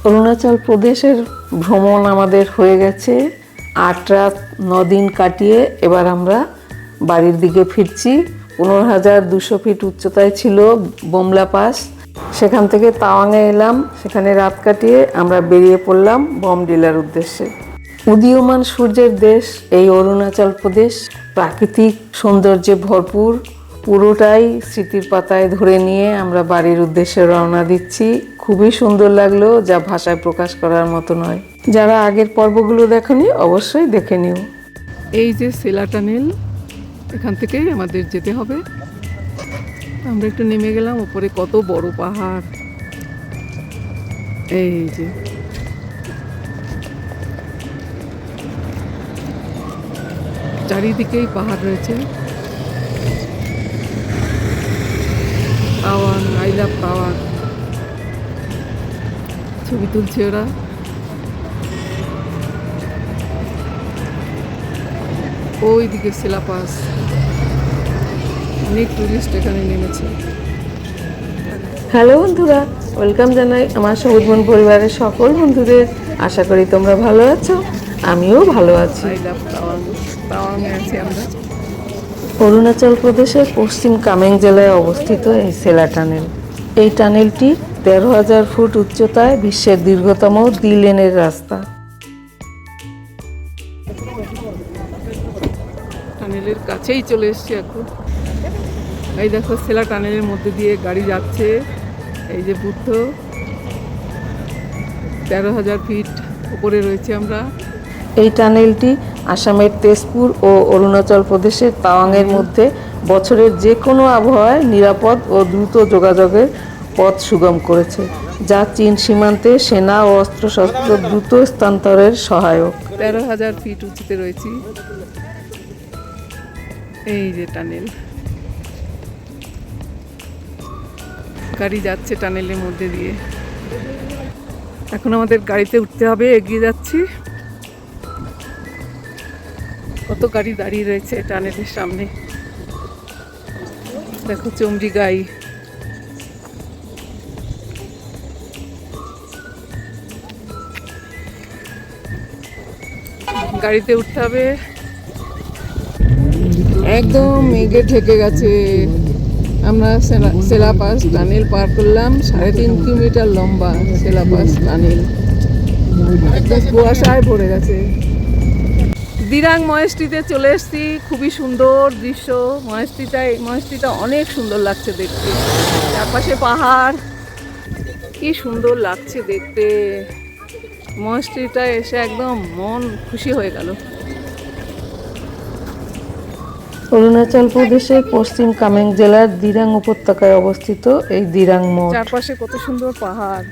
অরুণাচল প্রদেশের ভ্রমণ আমাদের হয়ে গেছে। 8 রাত 9 দিন কাটিয়ে এবার আমরা বাড়ির দিকে ফিরছি। 15,200 ফিট উচ্চতায় ছিল বোমলা পাস। সেখান থেকে তাওয়াংয়ে এলাম, সেখানে রাত কাটিয়ে আমরা বেরিয়ে পড়লাম বমডিলার উদ্দেশ্যে। উদীয়মান সূর্যের দেশ এই অরুণাচল প্রদেশ, প্রাকৃতিক সৌন্দর্যে ভরপুর। পুরোটাই স্মৃতির পাতায় ধরে নিয়ে আমরা বাড়ির উদ্দেশ্যে রওনা দিচ্ছি। খুবই সুন্দর লাগলো, যা ভাষায় প্রকাশ করার মতো নয়। যারা আগের পর্বগুলো দেখনি অবশ্যই দেখে নিও। এই যে সেলা টানেল, এখান থেকেই আমাদের যেতে হবে। আমরা একটু নেমে গেলাম, উপরে কত বড় পাহাড়। এই যে চারিদিকেই পাহাড় রয়েছে। Tawang, I love Tawang. ছবি তুলছে ওরা। ওইদিকে সেলাপাস, অনেক টুরিস্ট এখানে নেমেছে। হ্যালো বন্ধুরা, ওয়েলকাম জানাই আমার সবুজ বন পরিবারের সকল বন্ধুদের। আশা করি তোমরা ভালো আছো, আমিও ভালো আছি। আই লাভ তাওয়াং, তাওয়াংয়ে আছি আমরা। অরুণাচল প্রদেশের পশ্চিম কামেং জেলায় অবস্থিত এই সেলা টানেল। এই টানেলটি 13,000 ফুট উচ্চতায় বিশ্বের দীর্ঘতম দ্বি-লেনের রাস্তা। টানেলের কাছেই চলে এসেছি এখন। এই দেখো সেলা টানেলের মধ্যে দিয়ে গাড়ি যাচ্ছে। এই যে বুদ্ধ, 13,000 ফিট উপরে রয়েছে আমরা। এই টানেলটি আসামের তেজপুর ও অরুণাচল প্রদেশের তাওয়াংয়ের মধ্যে বছরের যে কোনো আবহাওয়ায় নিরাপদ ও দ্রুত যোগাযোগের পথ সুগম করেছে, যা চীন সীমান্তে সেনা ও অস্ত্রশস্ত্র দ্রুত স্থানান্তরের সহায়ক। 13,000 ফিট উঁচুতে রয়েছি। এই যে টানেল, গাড়ি যাচ্ছে টানেলের মধ্যে দিয়ে। এখন আমাদের গাড়িতে উঠতে হবে, এগিয়ে যাচ্ছি। কত গাড়ি দাঁড়িয়ে রয়েছে টানেলের সামনে। দেখো চমড়ি গাই। গাড়িতে উঠতে হবে। একদম মেঘে ঢেকে গেছে। আমরা সেলাপাস টানেল পার করলাম। 3.5 কিলোমিটার লম্বা সেলাপাস টানেল, একদম কুয়াশায় ভরে গেছে। দিরাং মহেশটিতে চলে এসেছি। খুবই সুন্দর দৃশ্য। মহেশটিটা অনেক সুন্দর লাগছে দেখতে। চারপাশে পাহাড়, কি সুন্দর লাগছে দেখতে। মহেশটিটা এসে একদম মন খুশি হয়ে গেল। অরুণাচল প্রদেশের পশ্চিম কামেং জেলার দিরাং উপত্যকায় অবস্থিত এই দিরাং মঠ। চারপাশে কত সুন্দর পাহাড়।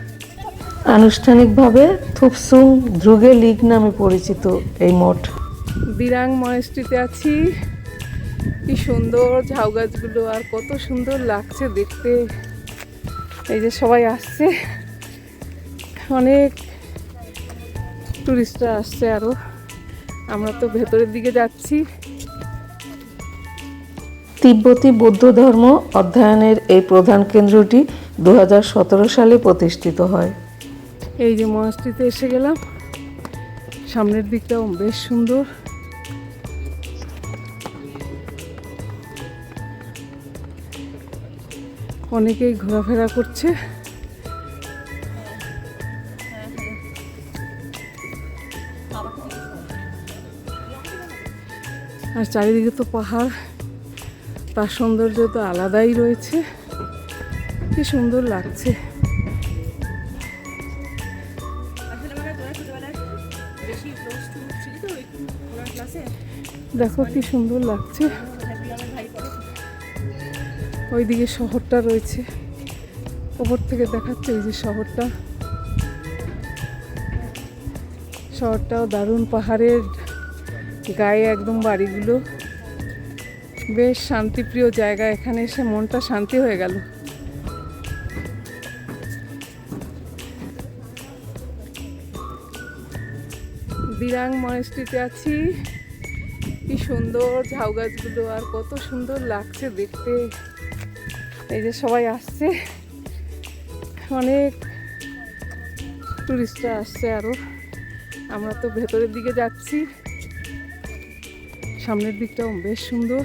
আনুষ্ঠানিকভাবে থুপসুং দ্রুগে লিগ নামে পরিচিত এই মঠ। দিরাং মহেশটিতে আছি। কি সুন্দর ঝাউ গাছগুলো, আর কত সুন্দর লাগছে দেখতে। এই যে সবাই আসছে, অনেক টুরিস্টরা আসছে। আরো আমরা তো ভেতরের দিকে যাচ্ছি। তিব্বতী বৌদ্ধ ধর্ম অধ্যয়নের এই প্রধান কেন্দ্রটি 2017 সালে প্রতিষ্ঠিত হয়। এই যে মহেশটিতে এসে গেলাম। সামনের দিকটাও বেশ সুন্দর। অনেকেই ঘোরাফেরা করছে। আর চারিদিকে তো পাহাড়, তার সৌন্দর্য তো আলাদাই রয়েছে। কি সুন্দর লাগছে। দেখো কি সুন্দর লাগছে। ওইদিকে শহরটা রয়েছে, ওপর থেকে দেখাচ্ছে ওই যে শহরটাও দারুণ। পাহাড়ের গায়ে একদম বাড়িগুলো। বেশ শান্তিপ্রিয় জায়গা, এখানে এসে মনটা শান্তি হয়ে গেল। দিরাং মহেশটিতে আছি। কি সুন্দর ঝাউ গাছগুলো, আর কত সুন্দর লাগছে দেখতে। এই যে সবাই আসছে, অনেক টুরিস্টরা আসছে আরো। আমরা তো ভেতরের দিকে যাচ্ছি। সামনের দিকটাও বেশ সুন্দর।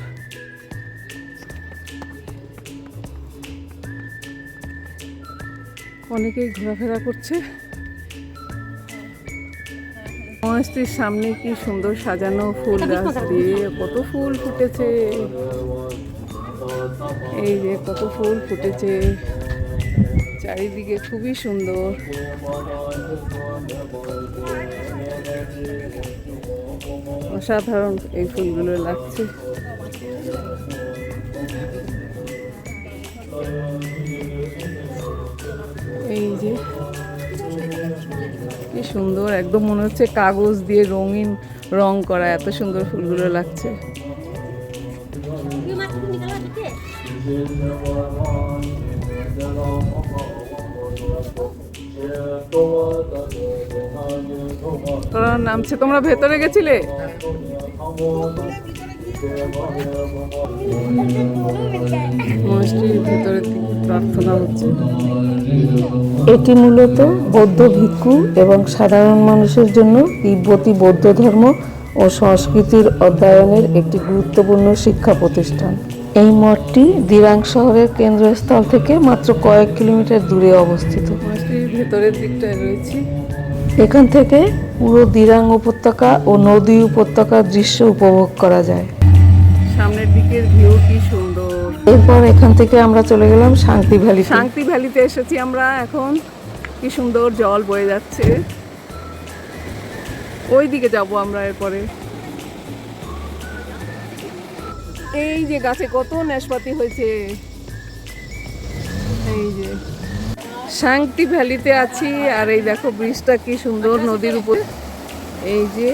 অনেকেই ঘোরাফেরা করছে। মহাস্ত্রীর সামনে কি সুন্দর সাজানো ফুল গাছ দিয়ে, কত ফুল ফুটেছে, এই যে কত ফুল ফুটেছে চারিদিকে, খুবই সুন্দর। অসাধারণ এই ফুলগুলো লাগছে। এই যে কি সুন্দর, একদম মনে হচ্ছে কাগজ দিয়ে রঙিন রং করা, এত সুন্দর ফুলগুলো লাগছে। তোরা নামছে, তোমরা ভেতরে গেছিলে? মহাস্ত্রীর ভেতরের দিকে প্রার্থনা হচ্ছে। এটি মূলত বৌদ্ধ ভিক্ষু এবং সাধারণ মানুষের জন্য তিব্বতী বৌদ্ধ ধর্ম ও সংস্কৃতির অধ্যয়নের একটি গুরুত্বপূর্ণ শিক্ষা প্রতিষ্ঠান। এই মঠটি দিরাং শহরের কেন্দ্রস্থল থেকে মাত্র কয়েক কিলোমিটার দূরে অবস্থিত। মঠটির ভেতরের দিকটায় রয়েছে। এখান থেকে পুরো দিরাং উপত্যকা ও নদী উপত্যকার দৃশ্য উপভোগ করা যায়। সামনের দিকের ভিউ কি সুন্দর। এরপর এখান থেকে আমরা চলে গেলাম শান্তি ভ্যালি। শান্তি ভ্যালিতে এসেছি আমরা এখন। কি সুন্দর জল বয়ে যাচ্ছে, ওই দিকে যাব আমরা এরপরে। এই যে গাছে কত নাশপাতি হয়েছে। এই যে শান্তি ভ্যালিতে আছি, আর এই দেখো ব্রিজটা কি সুন্দর নদীর উপর। এই যে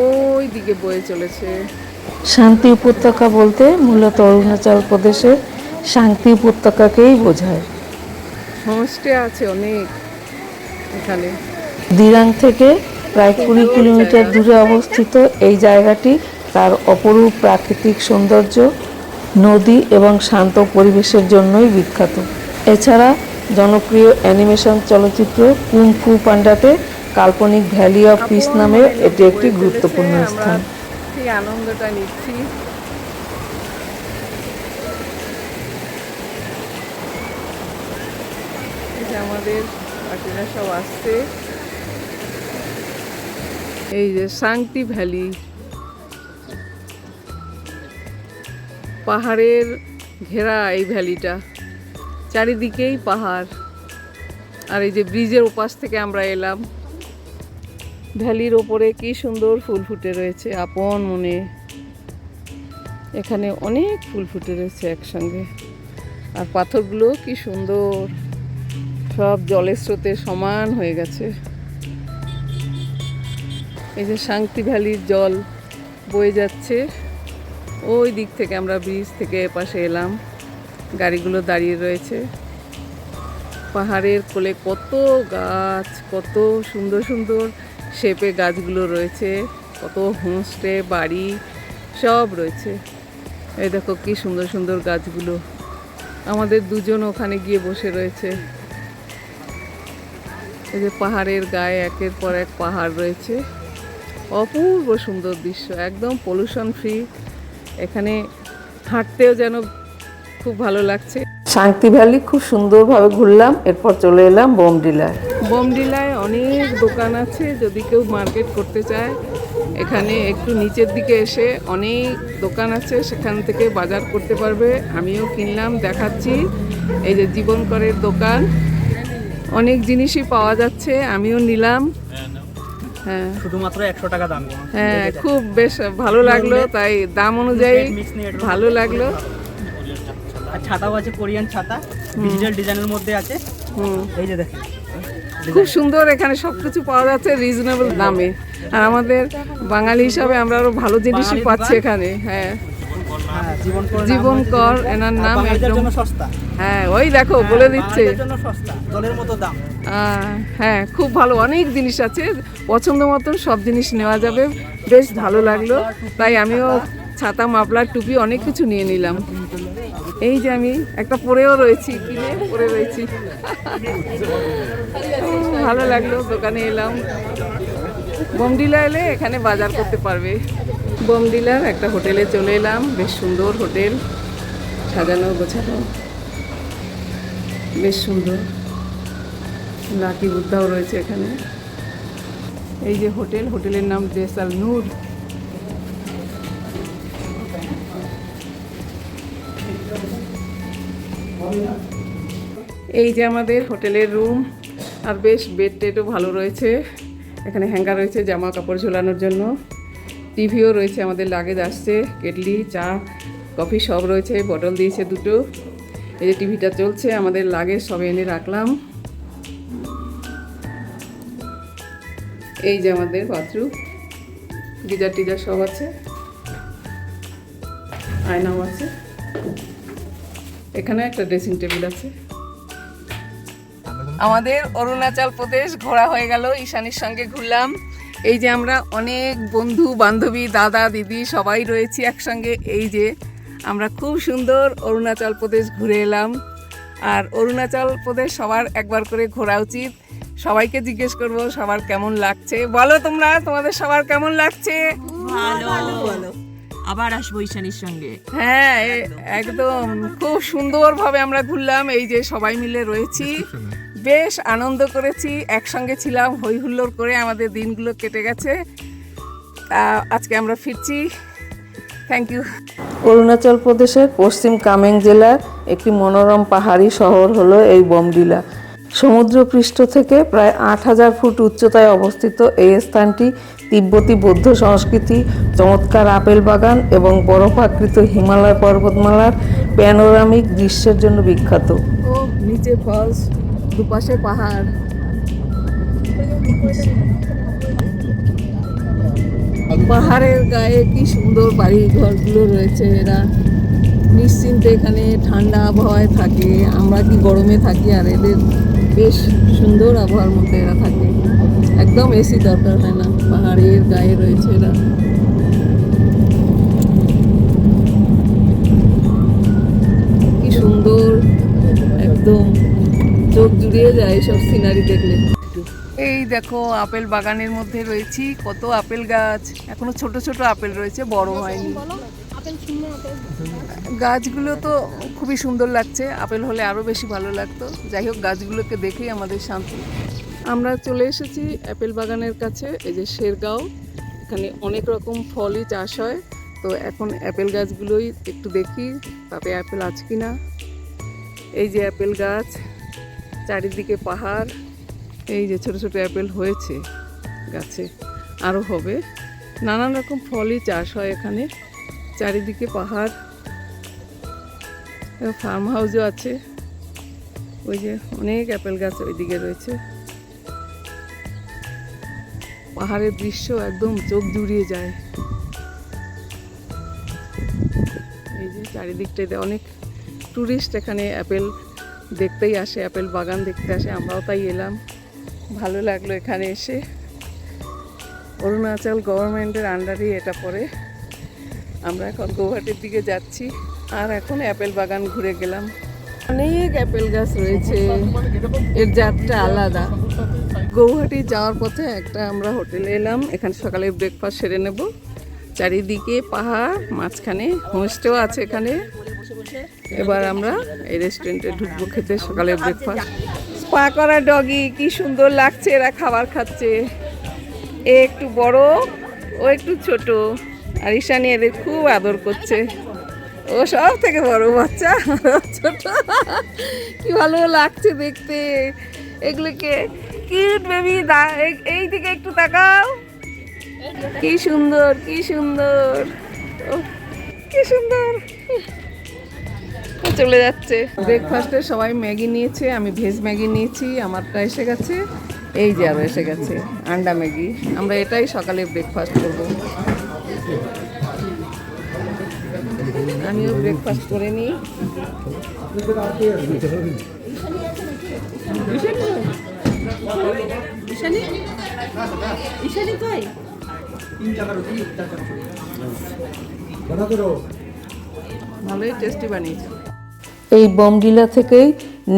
ওই দিকে বয়ে চলেছে। শান্তি উপত্যকা বলতে মূলত অরুণাচল প্রদেশের শান্তি উপত্যকাকেই বোঝায়। হোমস্টে আছে অনেক এখানে। দিরাং থেকে প্রায় 20 কিলোমিটার দূরে অবস্থিত এই জায়গাটি তার অপরূপ প্রাকৃতিক সৌন্দর্য, নদী এবং শান্ত পরিবেশের জন্যই বিখ্যাত। এছাড়া জনপ্রিয় অ্যানিমেশন চলচ্চিত্র কুং ফু পান্ডাতে কাল্পনিক ভ্যালি অফ পিস নামে এটি একটি গুরুত্বপূর্ণ স্থান। এই আনন্দটা নিচ্ছি। আমাদের বাকিরা সব আসছে। এই যে শান্তি ভ্যালি, পাহাড়ের ঘেরা এই ভ্যালিটা, চারিদিকেই পাহাড়। আর এই যে ব্রিজের ওপাশ থেকে আমরা এলাম, ভ্যালির ওপরে কি সুন্দর ফুল ফুটে রয়েছে আপন মনে। এখানে অনেক ফুল ফুটে রয়েছে একসঙ্গে, আর পাথরগুলো কি সুন্দর, সব জলের স্রোতে সমান হয়ে গেছে। এই যে শান্তি ভ্যালির জল বয়ে যাচ্ছে, ওই দিক থেকে আমরা ব্রিজ থেকে এপাশে এলাম। গাড়িগুলো দাঁড়িয়ে রয়েছে। পাহাড়ের কোলে কত গাছ, কত সুন্দর সুন্দর শেপে গাছগুলো রয়েছে, কত হোমস্টে বাড়ি সব রয়েছে। এই দেখো কি সুন্দর সুন্দর গাছগুলো। আমাদের দুজন ওখানে গিয়ে বসে রয়েছে। এই যে পাহাড়ের গায়ে একের পর এক পাহাড় রয়েছে, অপূর্ব সুন্দর দৃশ্য, একদম পলিউশন ফ্রি। এখানে হাঁটতেও যেন খুব ভালো লাগছে। শান্তি ভ্যালি খুব সুন্দরভাবে ঘুরলাম। এরপর চলে এলাম বোমডিলায়। বোমডিলায় অনেক দোকান আছে, যদি কেউ মার্কেট করতে চায়। এখানে একটু নিচের দিকে এসে অনেক দোকান আছে, সেখান থেকে বাজার করতে পারবে। আমিও কিনলাম, দেখাচ্ছি। এই যে জীবনকরের দোকান, অনেক জিনিসই পাওয়া যাচ্ছে, আমিও নিলাম। হ্যাঁ, শুধুমাত্র 100 টাকা দাম। হ্যাঁ, খুব বেশ ভালো লাগলো, তাই দাম অনুযায়ী ভালো লাগলো। আর ছাতাও আছে, কোরিয়ান ছাতা, ডিজিটাল ডিজাইনের মধ্যে আছে। এই যে দেখেন, খুব সুন্দর। এখানে সবকিছু পাওয়া যাচ্ছে রিজনেবল দামে, আর আমাদের বাঙালি হিসাবে আমরা আরো ভালো জিনিসই পাচ্ছি এখানে। হ্যাঁ, জীবনকর এনার নাম, একদম সস্তা। হ্যাঁ, ওই দেখো বলে দিচ্ছে জলের মতো দাম। হ্যাঁ, খুব ভালো, অনেক জিনিস আছে, পছন্দ মতন সব জিনিস নেওয়া যাবে। বেশ ভালো লাগলো, তাই আমিও ছাতা, মাফলার, টুপি অনেক কিছু নিয়ে নিলাম। এই যে আমি একটা পরেও রয়েছি, কিনে পরে রয়েছি। ভালো লাগলো, দোকানে এলাম। বোমডিলা এলে এখানে বাজার করতে পারবে। বোমডিলার একটা হোটেলে চলে এলাম, বেশ সুন্দর হোটেল, সাজানো গোছানো, বেশ সুন্দর। লাকি বুদ্ধাও রয়েছে এখানে। এই যে হোটেল, হোটেলের নাম জেসাল নূর। এই যে আমাদের হোটেলের রুম, আর বেশ বেড টেডও ভালো রয়েছে। এখানে হ্যাঙ্গার রয়েছে জামা কাপড় ঝোলানোর জন্য। টিভিও রয়েছে, আমাদের লাগেজ আসছে, কেটলি, চা, কফি সব রয়েছে, বটল দিয়েছে দুটো। এই যে টিভিটা চলছে, আমাদের লাগেজ সব এনে রাখলাম। এই যে আমাদের বাথরুম, গিজার টিজার সব আছে, আয়নাও আছে। এখানে একটা ড্রেসিং টেবিল আছে। আমাদের অরুণাচল প্রদেশ ঘোরা হয়ে গেল, ঈশানীর সঙ্গে ঘুরলাম। এই যে আমরা অনেক বন্ধু বান্ধবী, দাদা দিদি সবাই রয়েছি একসঙ্গে। এই যে আমরা খুব সুন্দর অরুণাচল প্রদেশ ঘুরে এলাম। আর অরুণাচল প্রদেশ সবার একবার করে ঘোরা উচিত। সবাইকে জিজ্ঞেস করবো সবার কেমন লাগছে, বলো তোমরা, তোমাদের সবার কেমন লাগছে? ভালো, আবার আসবো ঈশানীর সঙ্গে। হ্যাঁ, একদম খুব সুন্দরভাবে আমরা ঘুরলাম। এই যে সবাই মিলে রয়েছি, বেশ আনন্দ করেছি, একসঙ্গে ছিলাম, হই হুল্লোড় করে আমাদের দিনগুলো কেটে গেছে। আজকে আমরা ফিরছি। Thank you. অরুণাচল প্রদেশের পশ্চিম কামেং জেলার একটি মনোরম পাহাড়ি শহর হলো এই বোমডিলা। সমুদ্রপৃষ্ঠ থেকে প্রায় ৮,০০০ ফুট উচ্চতায় অবস্থিত এই স্থানটি তিব্বতী বৌদ্ধ সংস্কৃতি, চমৎকার আপেল বাগান এবং বরফাকৃত হিমালয় পর্বতমালার প্যানোরামিক দৃশ্যের জন্য বিখ্যাত। ও নিচে ফলস, দুপাশে পাহাড়। পাহাড়ের গায়ে কি সুন্দর বাড়ি ঘরগুলো রয়েছে। এরা নিশ্চিন্তে এখানে ঠান্ডা আবহাওয়ায় থাকে, আমরা কি গরমে থাকি, আর এদের বেশ সুন্দর আবহাওয়ার মধ্যে এরা থাকে, একদম এসি দরকার হয় না। পাহাড়ের গায়ে রয়েছে এরা। কি সুন্দর, একদম চোখ জুড়িয়ে যায় সব সিনারি দেখলে। এই দেখো আপেল বাগানের মধ্যে রয়েছি, কত আপেল গাছ, এখনো ছোট ছোট আপেল রয়েছে, বড় হয়নি। গাছগুলো তো খুবই সুন্দর লাগছে, আপেল হলে আরও বেশি ভালো লাগতো। যাই হোক, গাছগুলোকে দেখেই আমাদের শান্তি। আমরা চলে এসেছি আপেল বাগানের কাছে। এই যে শেরগাঁও, এখানে অনেক রকম ফলই চাষ হয়। তো এখন আপেল গাছগুলোই একটু দেখি, তাতে আপেল আছে কি না। এই যে আপেল গাছ, চারিদিকে পাহাড়। এই যে ছোট ছোট আপেল হয়েছে গাছে, আরও হবে। নানান রকম ফলই চাষ হয় এখানে, চারিদিকে পাহাড়। ফার্ম হাউসও আছে, ওই যে অনেক আপেল গাছ ওইদিকে রয়েছে। পাহাড়ের দৃশ্য একদম চোখ জুড়িয়ে যায়। এই যে চারিদিকটাতে অনেক টুরিস্ট এখানে আপেল দেখতেই আসে, আপেল বাগান দেখতে আসে। আমরাও তাই এলাম, ভালো লাগলো এখানে এসে। অরুণাচল গভর্নমেন্টের আন্ডারে এটা পড়ে। আমরা এখন গৌহাটির দিকে যাচ্ছি, আর এখন আপেল বাগান ঘুরে গেলাম। অনেক আপেল গাছ রয়েছে, এর জাতটা আলাদা। গৌহাটি যাওয়ার পথে একটা আমরা হোটেলে এলাম, এখানে সকালে ব্রেকফাস্ট সেরে নেব। চারিদিকে পাহাড়, মাঝখানে হোমস্টেও আছে এখানে। এবার আমরা এই রেস্টুরেন্টে ঢুকবো খেতে সকালে ব্রেকফাস্ট। স্পা করা ডগি, কি সুন্দর লাগছে, এরা খাবার খাচ্ছে। এ একটু বড়, ও একটু ছোট, আর ঈশানী এদের খুব আদর করছে। ও সব থেকে বড় বাচ্চা, ছোট। কি ভালো লাগছে দেখতে এগুলোকে। কিউট বেবি, এই দিকে একটু তাকাও, কি সুন্দর, কি সুন্দর, কি সুন্দর। চলে যাচ্ছে। ব্রেকফাস্টে সবাই ম্যাগি নিয়েছে, আমি ভেজ ম্যাগি নিয়েছি, আমারটা এসে গেছে। এই যে আরও এসে গেছে আন্ডা ম্যাগি। আমরা এটাই সকালে ব্রেকফাস্ট করব। আমিও ব্রেকফাস্ট করে নিই। ভালোই টেস্টি বানিয়েছে। এই বমডিলা থেকেই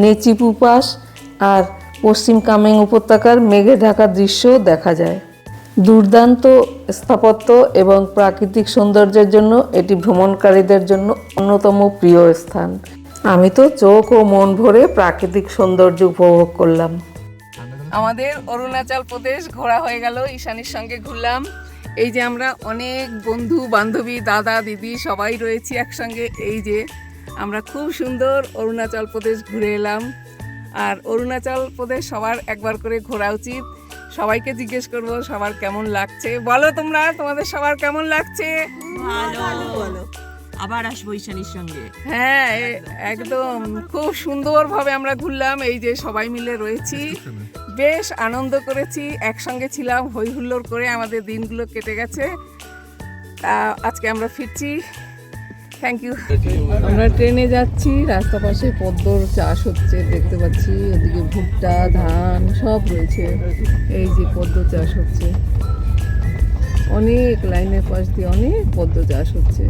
নেচিপু পাস আর পশ্চিম কামেং উপত্যকার মেঘে ঢাকা দৃশ্য দেখা যায়। দুর্দান্ত স্থাপত্য এবং প্রাকৃতিক সৌন্দর্যের জন্য এটি ভ্রমণকারীদের জন্য অন্যতম প্রিয় স্থান। আমি তো চোখ ও মন ভরে প্রাকৃতিক সৌন্দর্য উপভোগ করলাম। আমাদের অরুণাচল প্রদেশ ঘোরা হয়ে গেল, ঈশানীর সঙ্গে ঘুরলাম। এই যে আমরা অনেক বন্ধু বান্ধবী, দাদা দিদি সবাই রয়েছি একসঙ্গে। এই যে আমরা খুব সুন্দর অরুণাচল প্রদেশ ঘুরে এলাম। আর অরুণাচল প্রদেশ সবার একবার করে ঘোরা উচিত। সবাইকে জিজ্ঞেস করবো সবার কেমন লাগছে, বলো তোমরা, তোমাদের সবার কেমন লাগছে? ভালো। আবার আসবো ঈশানীর সঙ্গে। হ্যাঁ, একদম খুব সুন্দরভাবে আমরা ঘুরলাম। এই যে সবাই মিলে রয়েছি, বেশ আনন্দ করেছি, একসঙ্গে ছিলাম, হই হুল্লোড় করে আমাদের দিনগুলো কেটে গেছে। আজকে আমরা ফিরছি। Thank you. আমরা ট্রেনে যাচ্ছি, রাস্তা পাশে পদ্মর চাষ হচ্ছে দেখতে পাচ্ছি, ওদিকে ভুট্টা ধান সব রয়েছে। এই যে পদ্ম চাষ হচ্ছে, অনেক লাইনের পাশ দিয়ে অনেক পদ্ম চাষ হচ্ছে।